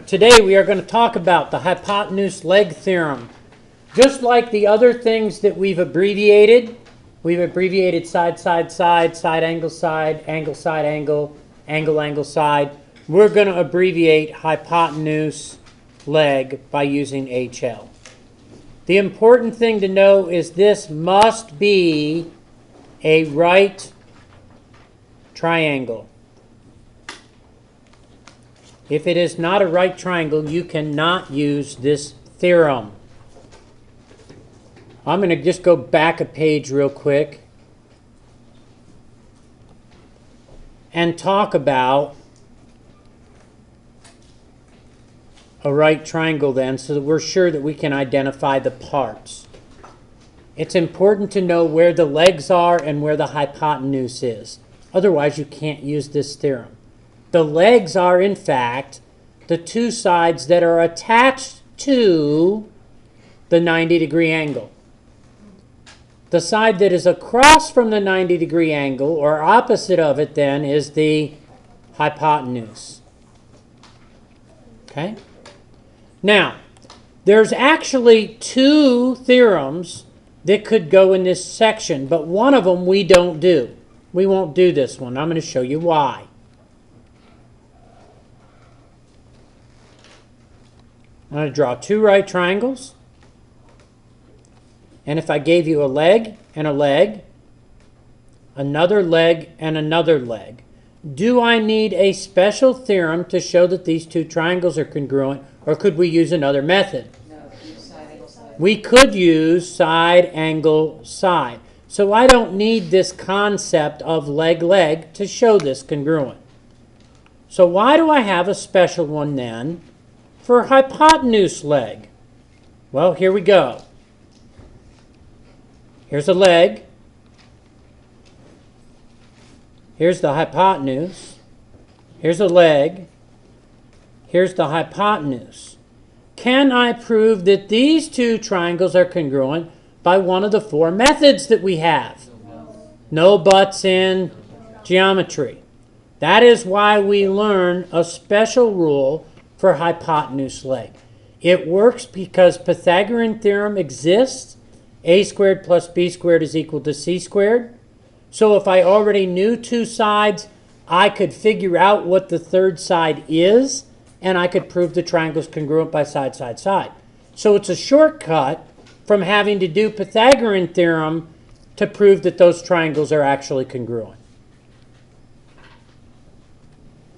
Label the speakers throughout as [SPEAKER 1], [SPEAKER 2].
[SPEAKER 1] Today we are going to talk about the Hypotenuse-Leg Theorem. Just like the other things that we've abbreviated side, side, side, side, angle, angle, side, angle, angle, angle, side. We're going to abbreviate hypotenuse leg by using HL. The important thing to know is this must be a right triangle. If it is not a right triangle, you cannot use this theorem. I'm going to just go back a page real quick and talk about a right triangle then, so that we're sure that we can identify the parts. It's important to know where the legs are and where the hypotenuse is. Otherwise, you can't use this theorem. The legs are, in fact, the two sides that are attached to the 90-degree angle. The side that is across from the 90-degree angle, or opposite of it then, is the hypotenuse. Okay? Now, there's actually two theorems that could go in this section, but one of them we don't do. We won't do this one. I'm going to show you why. I'm going to draw two right triangles. And if I gave you a leg and a leg, another leg and another leg, do I need a special theorem to show that these two triangles are congruent, or could we use another method?
[SPEAKER 2] No, use side, angle, side.
[SPEAKER 1] We could use side, angle, side. So I don't need this concept of leg, leg to show this congruent. So why do I have a special one then for hypotenuse leg? Well, here we go. Here's a leg. Here's the hypotenuse. Here's a leg. Here's the hypotenuse. Can I prove that these two triangles are congruent by one of the four methods that we have? No buts in geometry. That is why we learn a special rule for hypotenuse leg. It works because Pythagorean theorem exists. A squared plus b squared is equal to c squared. So if I already knew two sides, I could figure out what the third side is, and I could prove the triangle is congruent by side, side, side. So it's a shortcut from having to do Pythagorean theorem to prove that those triangles are actually congruent.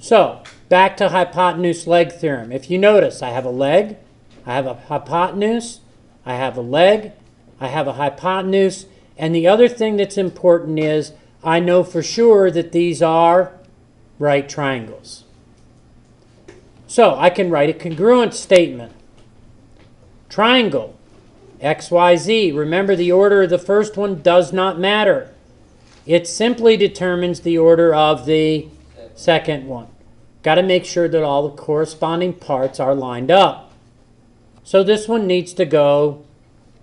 [SPEAKER 1] So, back to hypotenuse-leg theorem. If you notice, I have a leg, I have a hypotenuse, I have a leg, I have a hypotenuse, and the other thing that's important is I know for sure that these are right triangles. So I can write a congruent statement. Triangle, XYZ. Remember, the order of the first one does not matter. It simply determines the order of the second one. Got to make sure that all the corresponding parts are lined up. So this one needs to go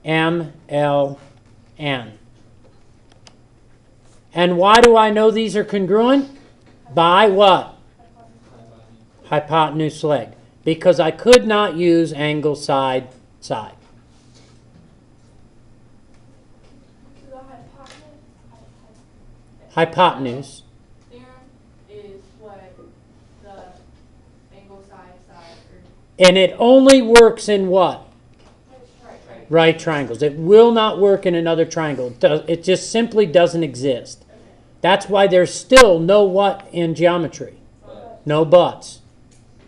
[SPEAKER 1] M, L, N. And why do I know these are congruent? By what? Hypotenuse leg. Because I could not use angle, side, side. Hypotenuse
[SPEAKER 3] theorem is what the angle, side, side.
[SPEAKER 1] And it only works in what?
[SPEAKER 3] Right.
[SPEAKER 1] Right triangles. It will not work in another triangle. It just simply doesn't exist. That's why there's still no what in geometry. No buts.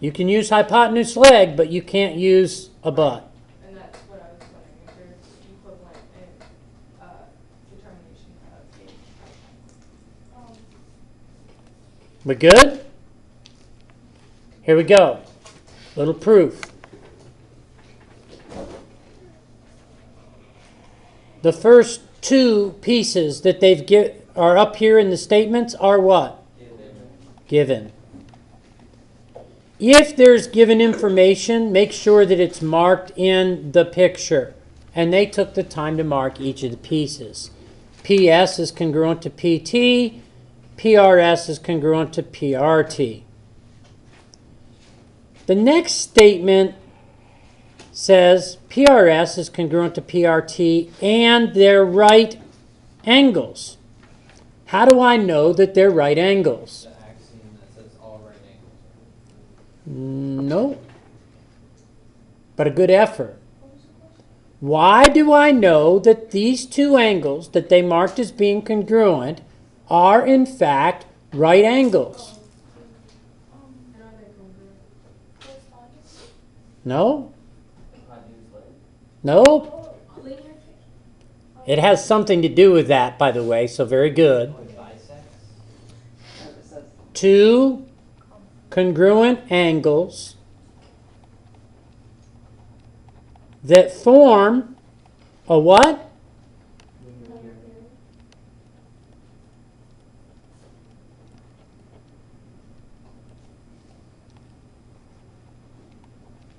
[SPEAKER 1] You can use hypotenuse leg, but you can't use a butt.
[SPEAKER 3] And that's what I was wondering, if there's equivalent in determination of
[SPEAKER 1] We good? Here we go. Little proof. The first two pieces that are up here in the statements are what? Given. If there's given information, make sure that it's marked in the picture. And they took the time to mark each of the pieces. PS is congruent to PT. PRS is congruent to PRT. The next statement says PRS is congruent to PRT and they're right angles. How do I know that they're right angles?
[SPEAKER 2] The axiom that says all right angles.
[SPEAKER 1] No. But a good effort. Why do I know that these two angles that they marked as being congruent are in fact right angles?
[SPEAKER 3] And are they congruent?
[SPEAKER 1] No?
[SPEAKER 2] Hypotenuse-leg.
[SPEAKER 1] No?
[SPEAKER 3] Linear.
[SPEAKER 1] It has something to do with that, by the way, so very good.
[SPEAKER 2] Or bisects.
[SPEAKER 1] Two congruent angles that form a what?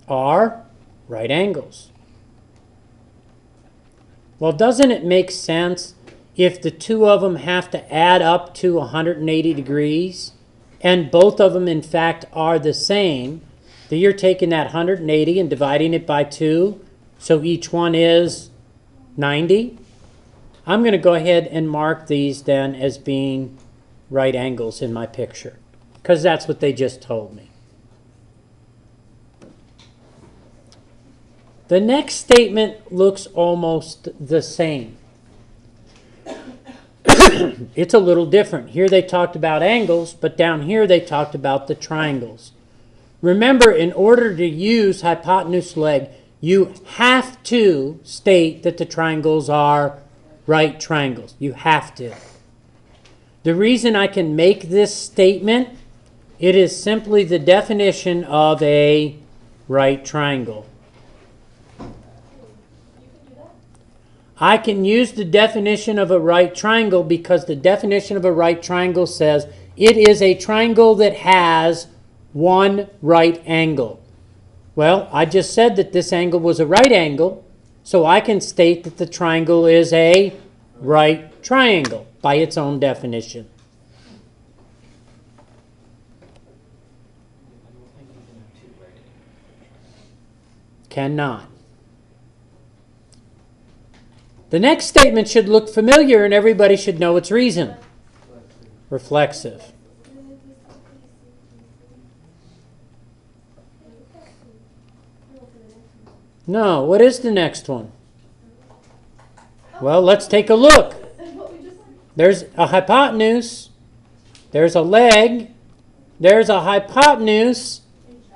[SPEAKER 1] Are right angles. Well, doesn't it make sense if the two of them have to add up to 180 degrees and both of them in fact are the same, that you're taking that 180 and dividing it by 2, so each one is 90? I'm going to go ahead and mark these then as being right angles in my picture, because that's what they just told me. The next statement looks almost the same. It's a little different. Here they talked about angles, but down here they talked about the triangles. Remember, in order to use hypotenuse-leg, you have to state that the triangles are right triangles. You have to. The reason I can make this statement, it is simply the definition of a right triangle. I can use the definition of a right triangle because the definition of a right triangle says it is a triangle that has one right angle. Well, I just said that this angle was a right angle, so I can state that the triangle is a right triangle by its own definition.
[SPEAKER 2] I don't think you can have two right angles.
[SPEAKER 1] Cannot. The next statement should look familiar and everybody should know its reason. Reflexive. No, what is the next one? Well, let's take a look. There's a hypotenuse. There's a leg. There's a hypotenuse.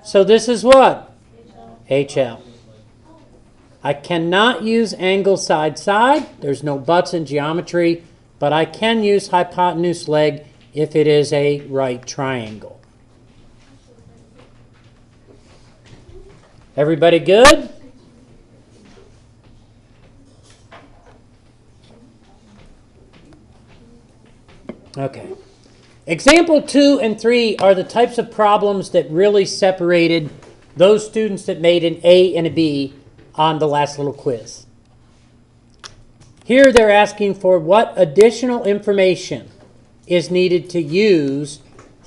[SPEAKER 1] So this is what? HL. I cannot use angle side-side. There's no buts in geometry, but I can use hypotenuse leg if it is a right triangle. Everybody good? Okay. Example 2 and 3 are the types of problems that really separated those students that made an A and a B on the last little quiz. Here they're asking for what additional information is needed to use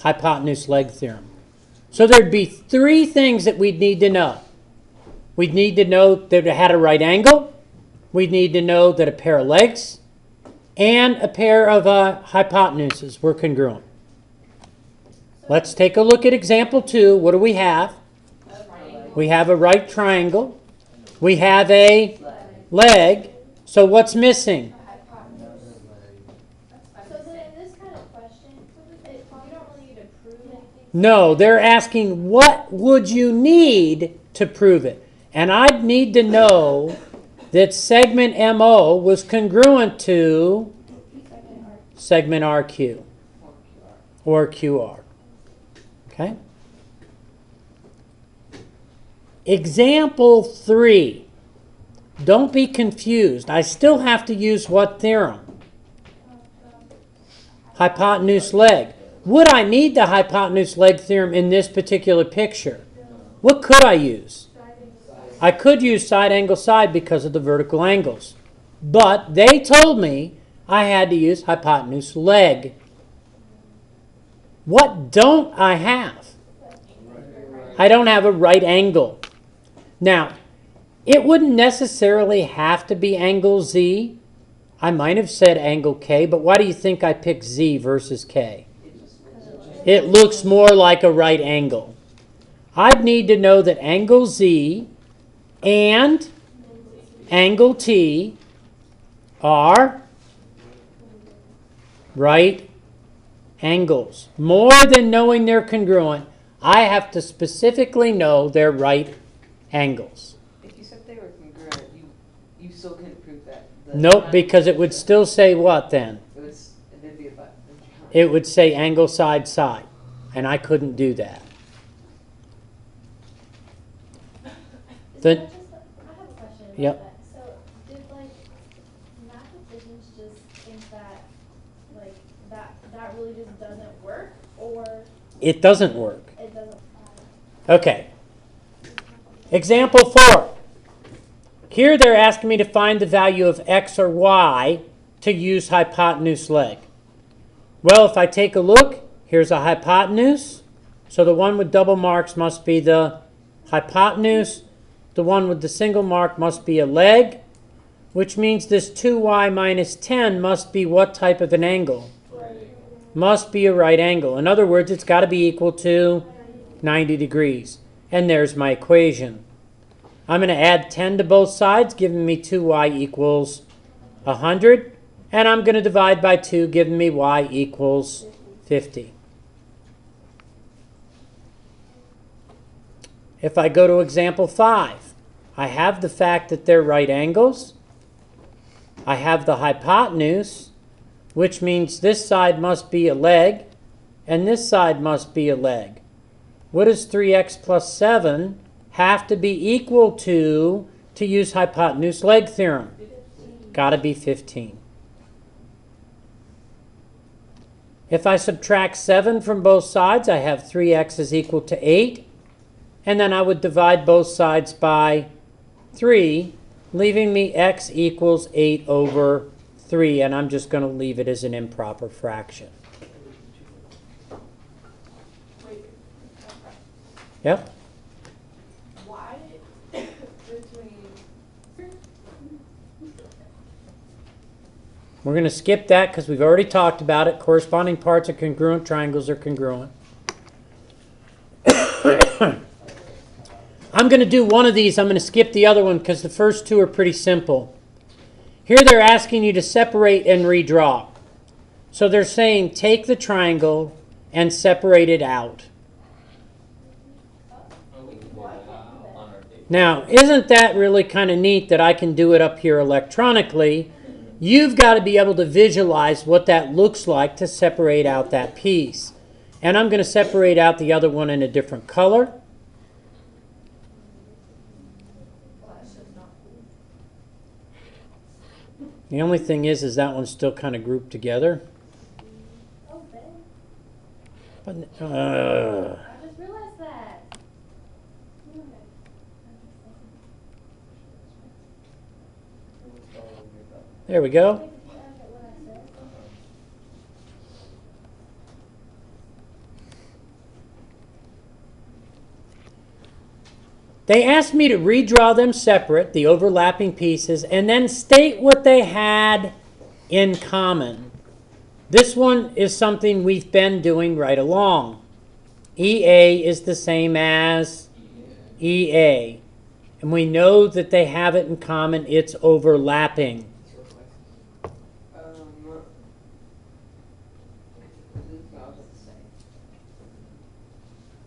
[SPEAKER 1] hypotenuse-leg theorem. So there'd be 3 things that we'd need to know. We'd need to know that it had a right angle. We'd need to know that a pair of legs and a pair of hypotenuses were congruent. Let's take a look at example 2. What do we have? We have a right triangle. We have a leg. So what's missing?
[SPEAKER 4] So then in this kind of question, you don't really need to prove anything.
[SPEAKER 1] No, they're asking what would you need to prove it? And I'd need to know that segment MO was congruent to segment RQ or QR. Okay? Example 3. Don't be confused. I still have to use what theorem? Hypotenuse leg. Would I need the hypotenuse leg theorem in this particular picture? What could I use? I could use side angle side because of the vertical angles. But they told me I had to use hypotenuse leg. What don't I have? I don't have a right angle. Now, it wouldn't necessarily have to be angle Z. I might have said angle K, but why do you think I picked Z versus K? It looks more like a right angle. I'd need to know that angle Z and angle T are right angles. More than knowing they're congruent, I have to specifically know they're right angles.
[SPEAKER 5] If you said they were congruent, you still couldn't prove that.
[SPEAKER 1] Nope, because it would still say what then?
[SPEAKER 5] It'd be a but.
[SPEAKER 1] It would say angle side side, and I couldn't do that.
[SPEAKER 4] So I have a question about
[SPEAKER 1] Yep.
[SPEAKER 4] that. So did mathematicians just think that that really just doesn't work, or
[SPEAKER 1] It doesn't work.
[SPEAKER 4] it doesn't?
[SPEAKER 1] Okay. Example 4. Here they're asking me to find the value of x or y to use hypotenuse leg. Well, if I take a look, here's a hypotenuse. So the one with double marks must be the hypotenuse. The one with the single mark must be a leg, which means this 2y minus 10 must be what type of an angle? Must be a right angle. In other words, it's got to be equal to 90 degrees. And there's my equation. I'm going to add 10 to both sides, giving me 2y equals 100. And I'm going to divide by 2, giving me y equals 50. If I go to example 5, I have the fact that they're right angles. I have the hypotenuse, which means this side must be a leg, and this side must be a leg. What does 3x plus 7 have to be equal to use hypotenuse-leg theorem? Got to be 15. If I subtract 7 from both sides, I have 3x is equal to 8. And then I would divide both sides by 3, leaving me x equals 8 over 3. And I'm just going to leave it as an improper fraction.
[SPEAKER 3] Wait,
[SPEAKER 1] Yep.
[SPEAKER 3] why between,
[SPEAKER 1] We're going to skip that because we've already talked about it. Corresponding parts of congruent triangles are congruent. I'm going to do one of these. I'm going to skip the other one because the first two are pretty simple. Here they're asking you to separate and redraw. So they're saying take the triangle and separate it out. Now, isn't that really kind of neat that I can do it up here electronically? You've got to be able to visualize what that looks like to separate out that piece. And I'm going to separate out the other one in a different color. The only thing is that one's still kind of grouped together.
[SPEAKER 4] Oh, Ben.
[SPEAKER 1] But,
[SPEAKER 4] I just realized that.
[SPEAKER 1] there we go. They asked me to redraw them separate, the overlapping pieces, and then state what they had in common. This one is something we've been doing right along. EA is the same as EA. And we know that they have it in common. It's overlapping.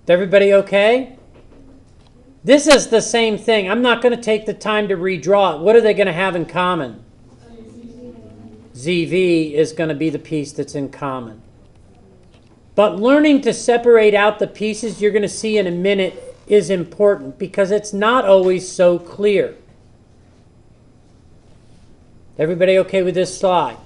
[SPEAKER 1] Is everybody okay? This is the same thing. I'm not going to take the time to redraw it. What are they going to have in common? ZV is going to be the piece that's in common. But learning to separate out the pieces you're going to see in a minute is important because it's not always so clear. Everybody okay with this slide?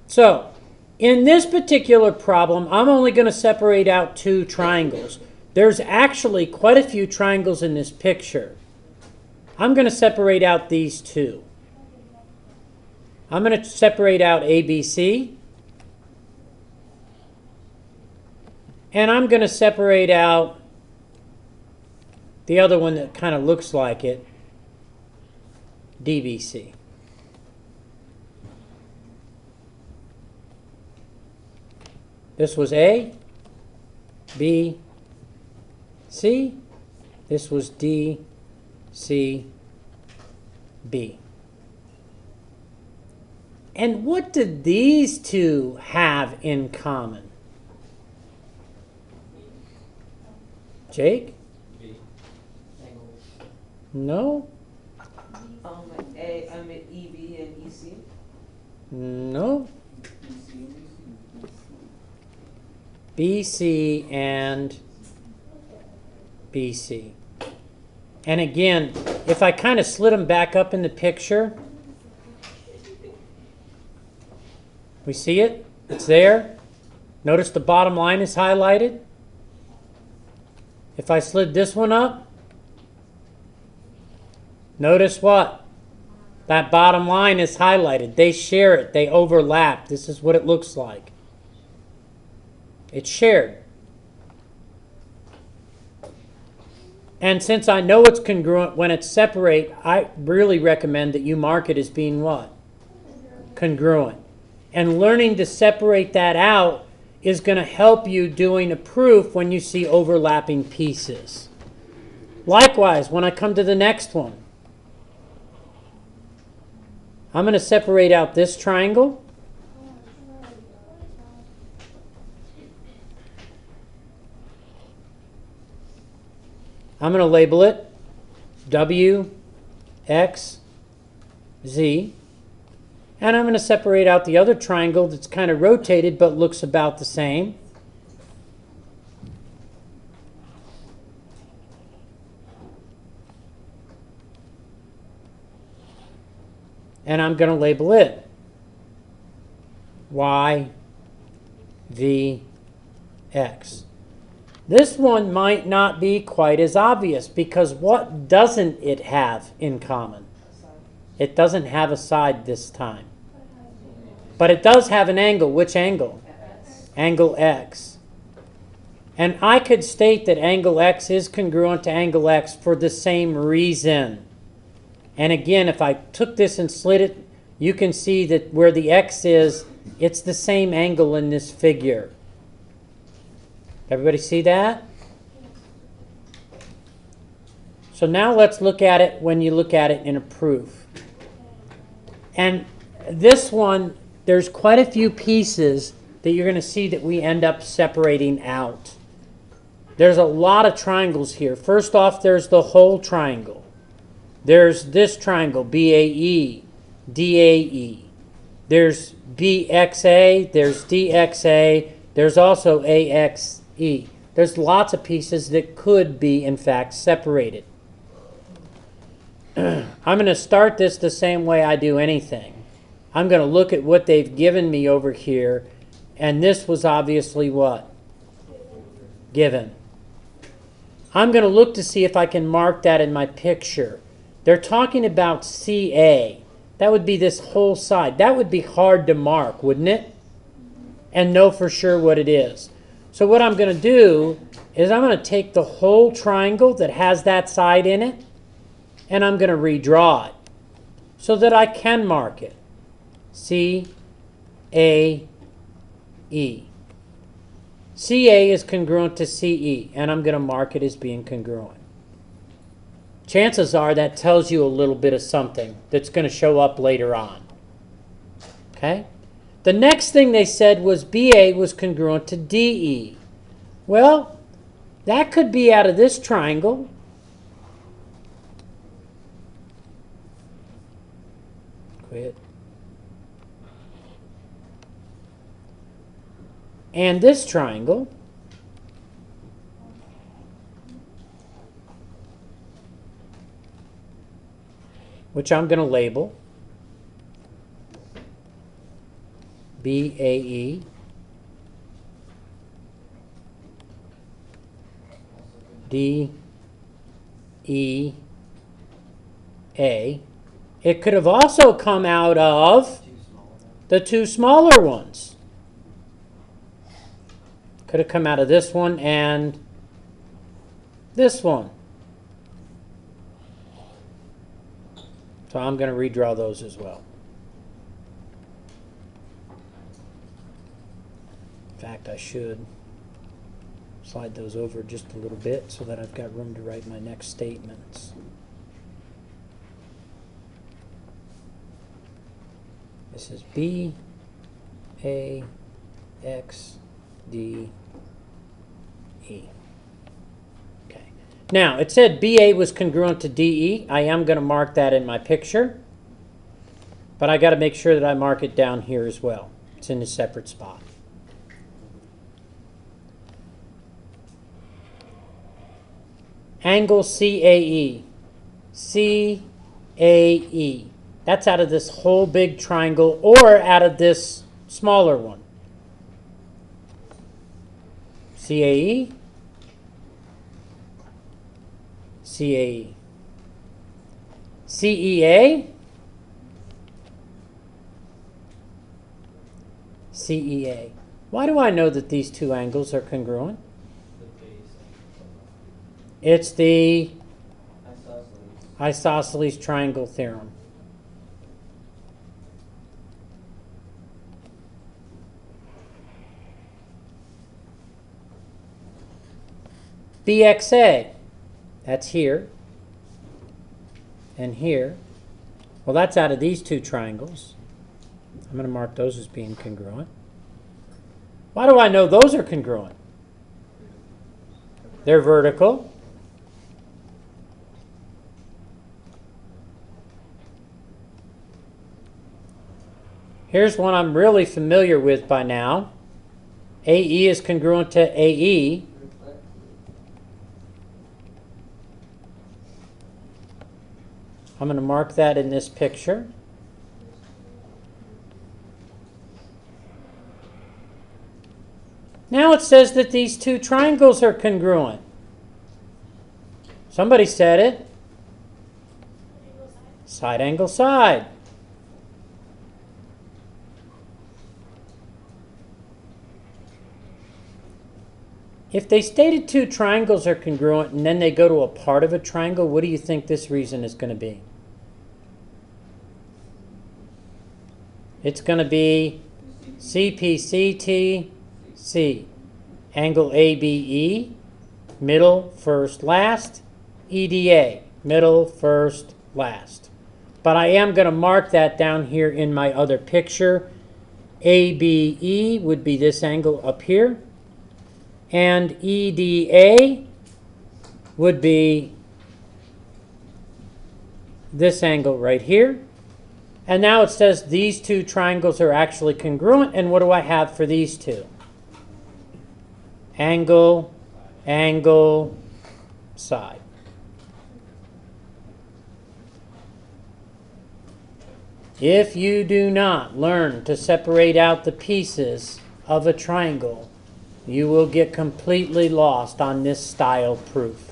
[SPEAKER 1] So, in this particular problem, I'm only going to separate out two triangles. There's actually quite a few triangles in this picture. I'm going to separate out these two. I'm going to separate out ABC. And I'm going to separate out the other one that kind of looks like it, DBC. This was A, B, C. This was D, C, B. And what did these two have in common? Jake?
[SPEAKER 2] B. Angles.
[SPEAKER 1] No?
[SPEAKER 5] EB and EC.
[SPEAKER 1] No? BC and BC. And again, if I kind of slid them back up in the picture, we see it? It's there. Notice the bottom line is highlighted. If I slid this one up, notice what? That bottom line is highlighted. They share it. They overlap. This is what it looks like. It's shared. And since I know it's congruent when it's separate, I really recommend that you mark it as being what? Congruent. And learning to separate that out is going to help you doing a proof when you see overlapping pieces. Likewise, when I come to the next one, I'm going to separate out this triangle. I'm going to label it W, X, Z. And I'm going to separate out the other triangle that's kind of rotated but looks about the same. And I'm going to label it Y, V, X. This one might not be quite as obvious because what doesn't it have in common? It doesn't have a side this time. But it does have an angle. Which angle?
[SPEAKER 5] X.
[SPEAKER 1] Angle X. And I could state that angle X is congruent to angle X for the same reason. And again, if I took this and slid it, you can see that where the X is, it's the same angle in this figure. Everybody see that? So now let's look at it when you look at it in a proof. And this one, there's quite a few pieces that you're going to see that we end up separating out. There's a lot of triangles here. First off, there's the whole triangle. There's this triangle, BAE, DAE. There's BXA, there's DXA, there's also AXE. There's lots of pieces that could be, in fact, separated. I'm going to start this the same way I do anything. I'm going to look at what they've given me over here, and this was obviously what? Given. I'm going to look to see if I can mark that in my picture. They're talking about CA. That would be this whole side. That would be hard to mark, wouldn't it? And know for sure what it is. So what I'm going to do is I'm going to take the whole triangle that has that side in it, and I'm going to redraw it so that I can mark it. C, A, E. CA is congruent to CE, and I'm going to mark it as being congruent. Chances are that tells you a little bit of something that's going to show up later on. Okay? The next thing they said was BA was congruent to DE. Well, that could be out of this triangle. Quit. And this triangle. Which I'm going to label BAE. DEA. It could have also come out of the two smaller ones. Could have come out of this one and this one. So I'm going to redraw those as well. In fact, I should slide those over just a little bit so that I've got room to write my next statements. This is B, A, X, D, E. Okay. Now, it said BA was congruent to DE. I am going to mark that in my picture. But I got to make sure that I mark it down here as well. It's in a separate spot. Angle CAE. CAE. That's out of this whole big triangle or out of this smaller one. CAE. CAE. CEA. CEA. Why do I know that these two angles are congruent?
[SPEAKER 2] The base and
[SPEAKER 1] It's the
[SPEAKER 2] isosceles.
[SPEAKER 1] isosceles triangle theorem. BXA, that's here and here. Well, that's out of these two triangles. I'm going to mark those as being congruent. Why do I know those are congruent? They're vertical. Here's one I'm really familiar with by now. AE is congruent to AE. I'm going to mark that in this picture. Now it says that these two triangles are congruent. Somebody said it. Side angle side. If they stated two triangles are congruent and then they go to a part of a triangle, what do you think this reason is going to be? It's going to be CPCTC. Angle ABE, middle, first, last. EDA, middle, first, last. But I am going to mark that down here in my other picture. ABE would be this angle up here. And EDA would be this angle right here. And now it says these two triangles are actually congruent. And what do I have for these two? Angle, angle, side. If you do not learn to separate out the pieces of a triangle, you will get completely lost on this style proof.